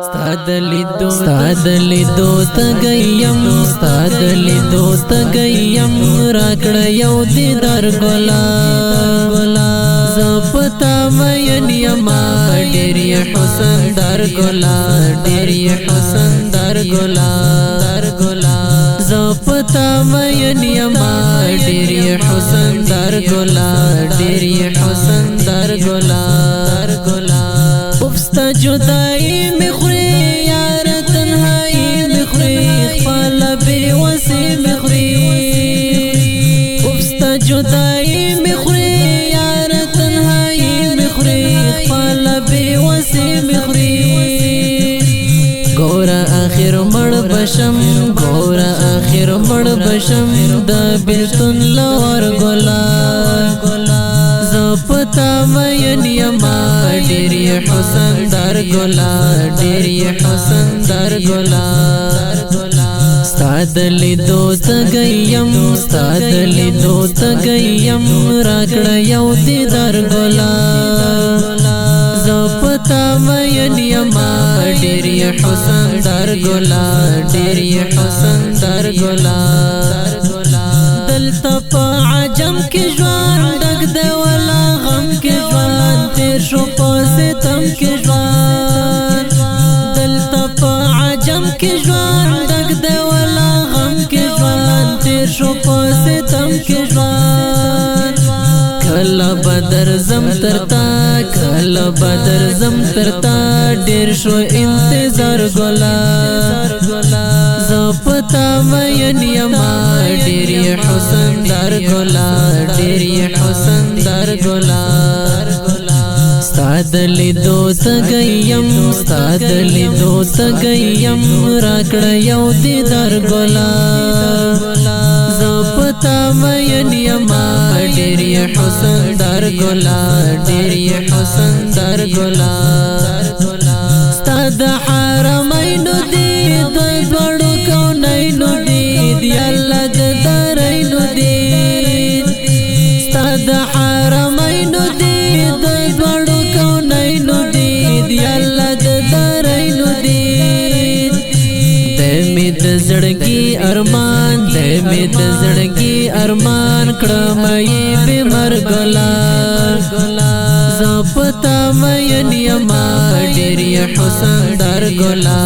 ستادلی دو تگیم راکڑا یو دیدار گلا زپتا مین یما ڈیری حسن دار گلا زپتا مین یما ڈیری حسن دار گلا افستا جدائی مخری یار تنہائی مخری خپل بے وسی مخری افستا جدائی مخری یار تنہائی مخری خپل بے وسی مخری گورا آخر مڑ بشم دا بلتن لور گلا زپتا مین یما ڈیری حسن دار گلا ستادلی دو تگیم راکڑا یو دیدار گلا زپتا مین یما ڈیری حسن دار گلا دلتا پا عجم کی جوان ڈگ دے والا غم کی جوان تیر شو پا ستم کی جوان دلتا پا عجم کی جوان ڈگ دے والا غم کی جوان تیر شو پا ستم کی جوان کلا بدر زم ترتا دیر شو انتظار گلا زپتا مین یما ڈیری حسن دار گلا ستادلی دو تگیم راکڑا یو دیدار گلا زپتا مین یما ڈیری حسن دار گلا ستاد حرمین دید دوڑو کونین دید یالله دارین دید ستاد حرمین دید دوڑو کونین دید یالله دارین دید دمید زڑگی ارمان کڑمائی بیمار گلا زپتا مین یما ڈیری حسن دار گلا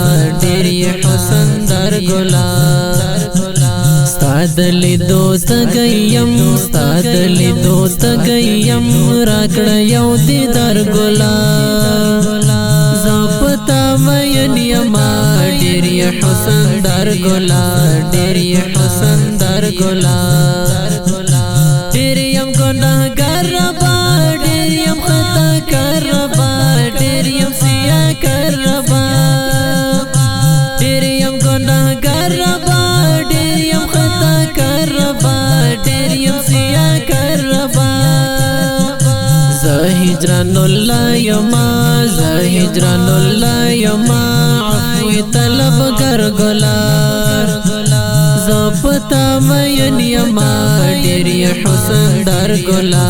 ستادلی دو تگیم راکڑا یو دیدار گلا زپتا مین یما ڈیری حسن دار گلا ڈیریم گناہ گر ربا ڈیریم خطا کر ربا ڈیریم سیاہ کر ربا ڈیریم گناہ گر ربا ڈیریم خطا کر ربا ڈیریم سیاہ کر ربا زہجران اللہ یما عفوی طلب گر گلا زپتا مین یما ڈیری حسن دار گلا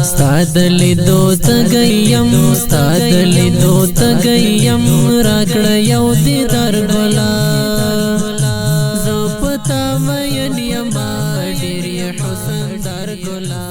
ستادلی دو تگیم راکڑا یو دیدار گلا زپتا مین یما ڈیری حسن دار گلا